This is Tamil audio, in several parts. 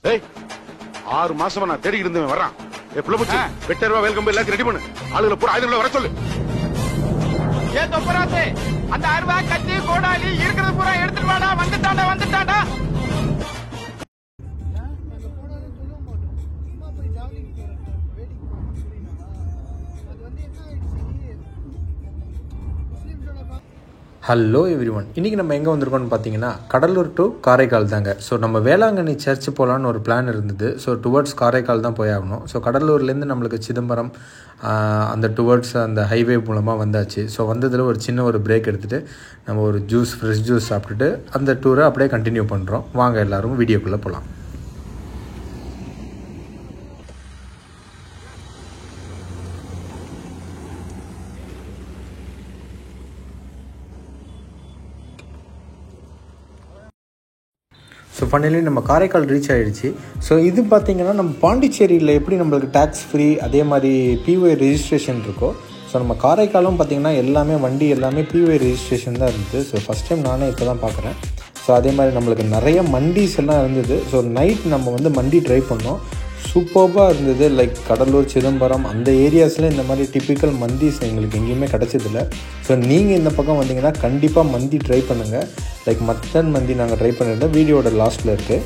ஏய் 6 மாசமா நான் தேடி இருந்தவன் வர்றான். எப்பல போச்சு? வெட்டர்வா வெல்கம் எல்லாம் ரெடி பண்ணு. ஆளுகளை பூரா ஆயுதங்களை வர சொல்லு. ஏ தொப்பராசே, அந்த அருவா கத்தி கோடாலி இருக்கிறது பூரா எடுத்துட்டு வாடா. வந்துட்டாடா. ஹலோ எவ்ரிவன், இன்றைக்கி நம்ம எங்கே வந்திருக்கோம்னு பார்த்தீங்கன்னா கடலூர் டு காரைக்கால் தாங்க. ஸோ நம்ம வேளாங்கண்ணி சர்ச் போகலான்னு ஒரு பிளான் இருந்தது. ஸோ டுவர்ட்ஸ் காரைக்கால் தான் போய் ஆகணும். ஸோ கடலூர்லேருந்து நம்மளுக்கு சிதம்பரம் அந்த டுவர்ட்ஸ் அந்த ஹைவே மூலமாக வந்தாச்சு. ஸோ வந்ததில் ஒரு சின்ன ஒரு பிரேக் எடுத்துகிட்டு நம்ம ஒரு ஃப்ரெஷ் ஜூஸ் சாப்பிட்டுட்டு அந்த டூரை அப்படியே கண்டினியூ பண்ணுறோம். வாங்க எல்லோரும் வீடியோக்குள்ளே போகலாம். ஸோ ஃபைனலி நம்ம காரைக்கால் ரீச் ஆகிடுச்சு. ஸோ இது பார்த்திங்கன்னா நம்ம பாண்டிச்சேரியில் எப்படி நம்மளுக்கு டேக்ஸ் ஃப்ரீ அதே மாதிரி பிஒய் ரெஜிஸ்ட்ரேஷன் இருக்கோ, ஸோ நம்ம காரைக்காலும் பார்த்திங்கன்னா எல்லாமே வண்டி எல்லாமே பிஒய் ரெஜிஸ்ட்ரேஷன் தான் இருந்தது. ஸோ ஃபஸ்ட் டைம் நானே இப்போ தான் பார்க்குறேன். ஸோ அதே மாதிரி நம்மளுக்கு நிறைய மண்டிஸ் எல்லாம் இருந்தது. ஸோ நைட் நம்ம வந்து மண்டி ட்ரை பண்ணோம். சூப்பர்பாக இருந்தது. லைக் கடலூர் சிதம்பரம் அந்த ஏரியாஸில் இந்த மாதிரி டிப்பிக்கல் மந்திஸ் எங்களுக்கு எங்கேயுமே கிடச்சதில்ல. ஸோ நீங்கள் இந்த பக்கம் வந்தீங்கன்னா கண்டிப்பாக மந்தி ட்ரை பண்ணுங்கள். லைக் மட்டன் மந்தி நாங்கள் ட்ரை பண்ணியிருந்தோம். வீடியோட லாஸ்ட்டில் இருக்குது.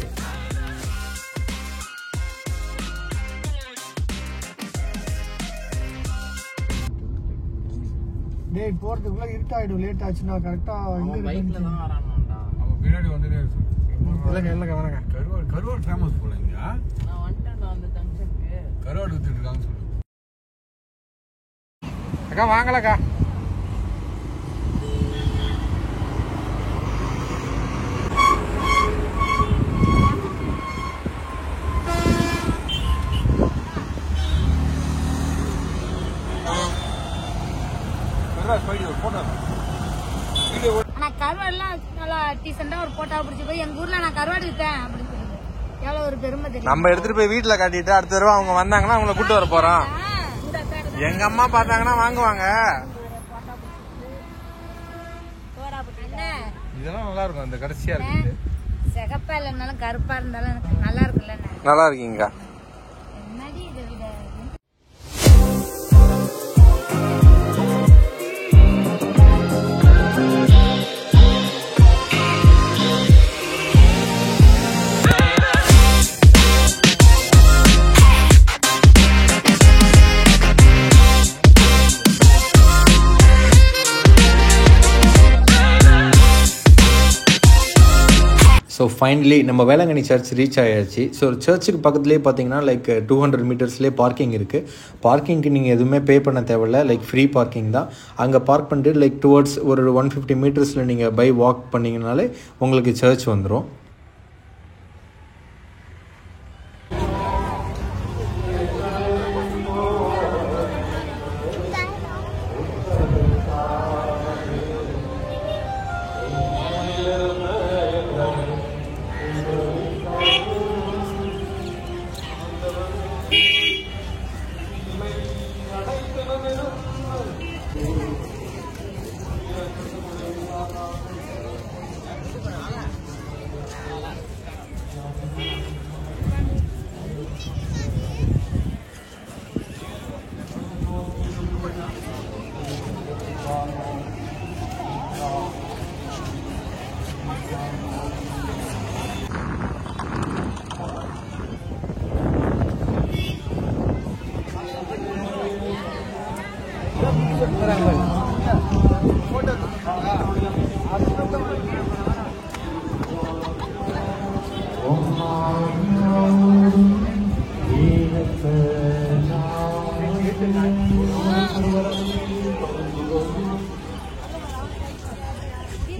டேய் போறதுக்குள்ள இருட்டாயிடும். லேட் ஆச்சுன்னா கரெக்டா பைக்ல தான் வரானோடா. அவ பின்னாடி வந்துட்டே இருக்கு. இல்லங்க வணங்க. கருவாடு ஃபேமஸ் போலங்க. நான் வந்துட்டேன் அந்த ஜங்ஷனுக்கு. கருவாடு வித்துட்டு இருக்காங்க சொல்லு. அக்கா வாங்கலக்கா. ஆனா கருவாடுலாம் நல்லா டீசெண்டா ஒரு போட்டா பிடிச்சி போய் எங்க ஊர்ல நான் கருவாடு வித்தேன் அப்படின்னு சொல்லுது. எவ்வளவு ஒரு பெருமை தெரியும். நம்ம எடுத்துட்டு போய் வீட்டுல காட்டிட்டு அடுத்த தடவை அவங்க வந்தாங்கன்னா அவங்கள கூட்டு வர போறோம். எங்க அம்மா பார்த்தாங்கன்னா வாங்குவாங்க. இதெல்லாம் நல்லா இருக்கும். அந்த கடைசியா இருக்கு. சிகப்பா இல்லைனாலும் கருப்பா இருந்தாலும் எனக்கு நல்லா இருக்குல்ல. நல்லா இருக்கீங்க. என்னடி இதை விட ஸோ ஃபைனலி நம்ம வேளாங்கண்ணி சர்ச் ரீச் ஆகிடுச்சு. ஸோ சர்ச்சுக்கு பக்கத்துலேயே பார்த்தீங்கன்னா லைக் 200 மீட்டர்ஸ்லேயே பார்க்கிங் இருக்குது. பார்க்கிங்க்கு நீங்கள் எதுவுமே பே பண்ண தேவையில்ல. லைக் ஃப்ரீ பார்க்கிங் தான். அங்கே பார்க் பண்ணிட்டு லைக் டுவர்ட்ஸ் ஒரு 150 மீட்டர்ஸில் நீங்கள் பை வாக் பண்ணிங்கனாலே உங்களுக்கு சர்ச் வந்துடும்.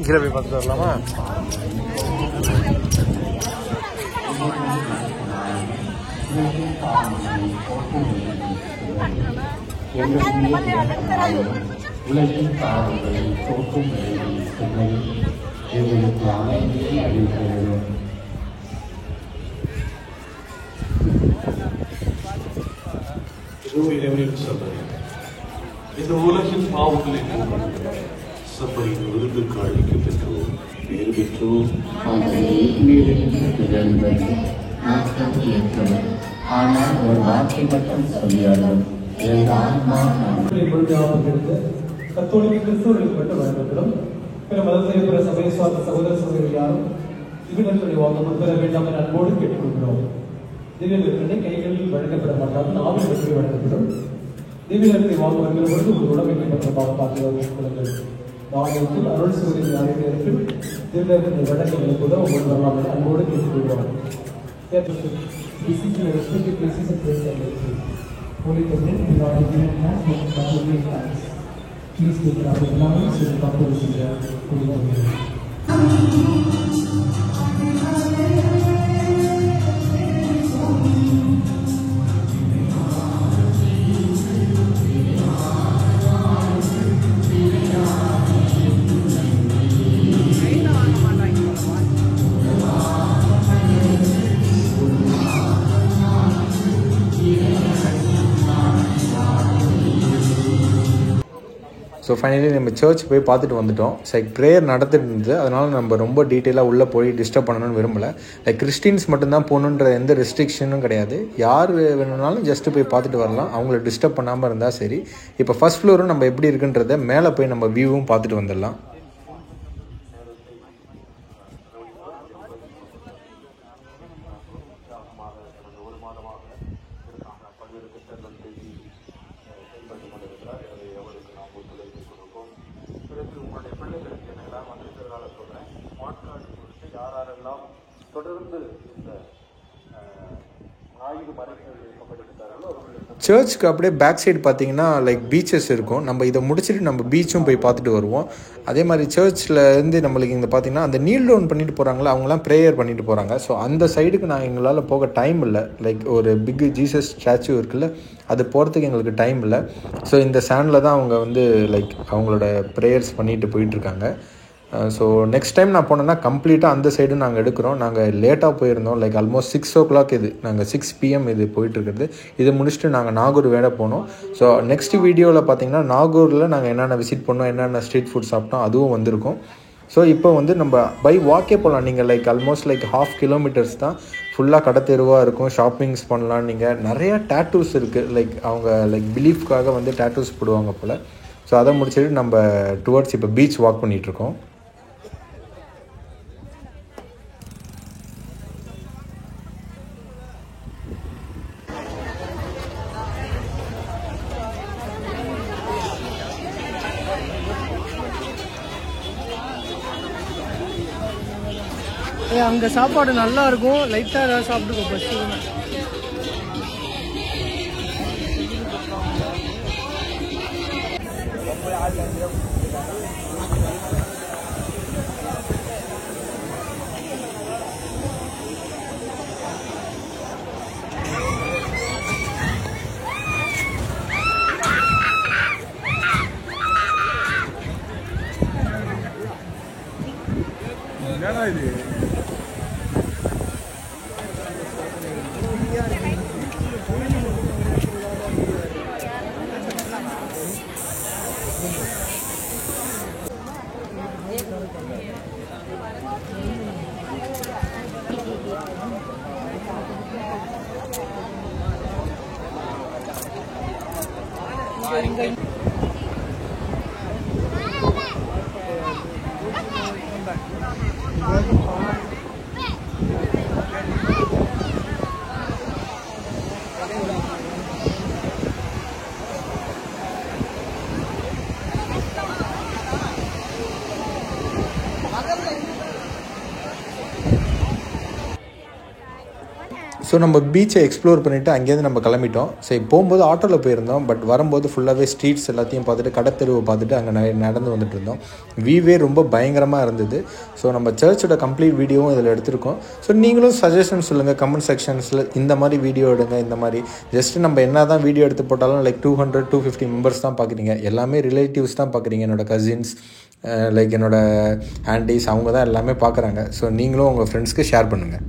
கீழே போய் பார்த்துட்டு வரலாமா? உலகின் பாவங்களை போக்கும் எங்களுக்கு அமைதியை அளிக்கிறோம். இறைவனின் சபை இந்த உலகின் பாவங்களை போக்கும் சபையின் விருதுக்கு அழைக்கப்பெற்றோம், பேர் பெற்றோம். அவரை மேலும் ஏற்றவர். ஆனால் ஒரு வார்த்தை மட்டும் சொல்லியார்கள். என் ஆன்மா கத்தோலிக்க கிறிஸ்தவர்களுக்கு மட்டும் வழங்கப்படும். பிற மதத்தை பிற சபையை சார்ந்த சகோதர சகோதரிகள் யாரும் திவ்யநற்கருணை வாக்கு பெற வேண்டாம் என அன்போடு கேட்டுக்கொள்கிறோம். திவ்யநற்கருணை கைகளில் வழங்கப்பட மாட்டாது, நாவில் வெற்றி வழங்கப்படும். திவ்யநற்கருணை வாக்கு வருகிற பொழுது உங்கள் உடம்பை பற்றமாக பார்த்துக்கொள்ளுங்கள். நாளைக்கு அருள் சகோதரி நேரத்தில் திவ்யநற்கருணை வழங்க கூட உங்கள் வரலாம் என அன்போடு கேட்டுக்கொள்கிறோம். Holy Communion, we are given hands with Catholic hands. Please take it up with lungs so the couple is in the Holy Communion. So finally நம்ம சர்ச் போய் பார்த்துட்டு வந்துட்டோம். ப்ரேயர் நடந்துட்டு இருந்தது, அதனால் நம்ம ரொம்ப டீட்டெயிலாக உள்ளே போய் டிஸ்டர்ப் பண்ணணும்னு விரும்பலை. கிறிஸ்டின்ஸ் மட்டும்தான் போகணுன்ற எந்த ரெஸ்ட்ரிக்ஷனும் கிடையாது. யார் வேணும்னாலும் ஜஸ்ட்டு போய் பார்த்துட்டு வரலாம், அவங்கள டிஸ்டர்ப் பண்ணாமல் இருந்தால் சரி. இப்போ ஃபர்ஸ்ட் ஃப்ளோரும் நம்ம எப்படி இருக்குன்றதை மேலே போய் நம்ம வியூவும் பார்த்துட்டு வந்துடலாம். சர்ச்சுக்கு அப்படியே பேக் சைடு பார்த்தீங்கன்னா பீச்சஸ் இருக்கும். நம்ம இதை முடிச்சுட்டு நம்ம பீச்சும் போய் பார்த்துட்டு வருவோம். அதே மாதிரி சர்ச்சில் இருந்து நம்மளுக்கு இங்கே பார்த்தீங்கன்னா அந்த நீல் டவுன் பண்ணிட்டு போகிறாங்களா, அவங்களாம் ப்ரேயர் பண்ணிட்டு போகிறாங்க. ஸோ அந்த சைடுக்கு எங்களால் போக டைம் இல்லை. ஒரு பிக் ஜீசஸ் ஸ்டாச்சு இருக்குல்ல, அது போகிறதுக்கு எங்களுக்கு டைம் இல்லை. ஸோ இந்த சாண்டில் தான் அவங்க வந்து அவங்களோட ப்ரேயர்ஸ் பண்ணிட்டு போயிட்டுருக்காங்க. ஸோ நெக்ஸ்ட் டைம் நான் போனேன்னா கம்ப்ளீட்டாக அந்த சைடு நாங்கள் எடுக்கிறோம். நாங்கள் லேட்டாக போயிருந்தோம், ஆல்மோஸ்ட் 6 o'clock இது, நாங்கள் 6 PM இது போயிட்டுருக்குறது. இதை முடிச்சுட்டு நாங்கள் நாகூர் வேட போனோம். ஸோ நெக்ஸ்ட் வீடியோவில் பார்த்தீங்கன்னா நாகூரில் நாங்கள் என்னென்ன விசிட் பண்ணோம், என்னென்ன ஸ்ட்ரீட் ஃபுட் சாப்பிட்டோம் அதுவும் வந்திருக்கும். ஸோ இப்போ வந்து நம்ம பை வாக்கே போகலாம். நீங்கள் ஆல்மோஸ்ட் 1/2 kilometers தான், ஃபுல்லாக கடை தெருவாக இருக்கும், ஷாப்பிங்ஸ் பண்ணலாம். நீங்கள் நிறையா டேட்டூஸ் இருக்குது, அவங்க பிலீஃப்காக வந்து டேட்டூஸ் போடுவாங்க போல். ஸோ அதை முடிச்சுட்டு நம்ம டுவர்ட்ஸ் இப்போ பீச் வாக் பண்ணிகிட்ருக்கோம். அங்கே சாப்பாடு நல்லா இருக்கும், லைட்டாக ஏதாவது சாப்பிட்டுக்கோ பஸ்ஸு. என்னடா இது? ஸோ நம்ம பீச்சை எக்ஸ்ப்ளோர் பண்ணிவிட்டு அங்கேருந்து நம்ம கிளம்பிட்டோம். ஸோ போகும்போது ஆட்டோவில் போயிருந்தோம், பட் வரும்போது ஃபுல்லாகவே ஸ்ட்ரீட்ஸ் எல்லாத்தையும் பார்த்துட்டு கடத்தெருவை பார்த்துட்டு அங்கே நடந்து வந்துட்டு இருந்தோம். வியூவே ரொம்ப பயங்கரமாக இருந்தது. ஸோ நம்ம சர்ச்சோட கம்ப்ளீட் வீடியோவும் இதில் எடுத்திருக்கோம். ஸோ நீங்களும் சஜஷன் சொல்லுங்கள் கமெண்ட் செக்ஷன்ஸில், இந்த மாதிரி வீடியோ எடுங்க. இந்த மாதிரி ஜஸ்ட்டு நம்ம என்ன தான் வீடியோ எடுத்து போட்டாலும் 200-250 மெம்பர்ஸ் தான் பார்க்குறீங்க. எல்லாமே ரிலேட்டிவ்ஸ் தான் பார்க்குறீங்க, என்னோடய கசின்ஸ், என்னோடய ஆண்டிஸ், அவங்க தான் எல்லாமே பார்க்குறாங்க. ஸோ நீங்களும் உங்கள் ஃப்ரெண்ட்ஸ்க்கு ஷேர் பண்ணுங்கள்.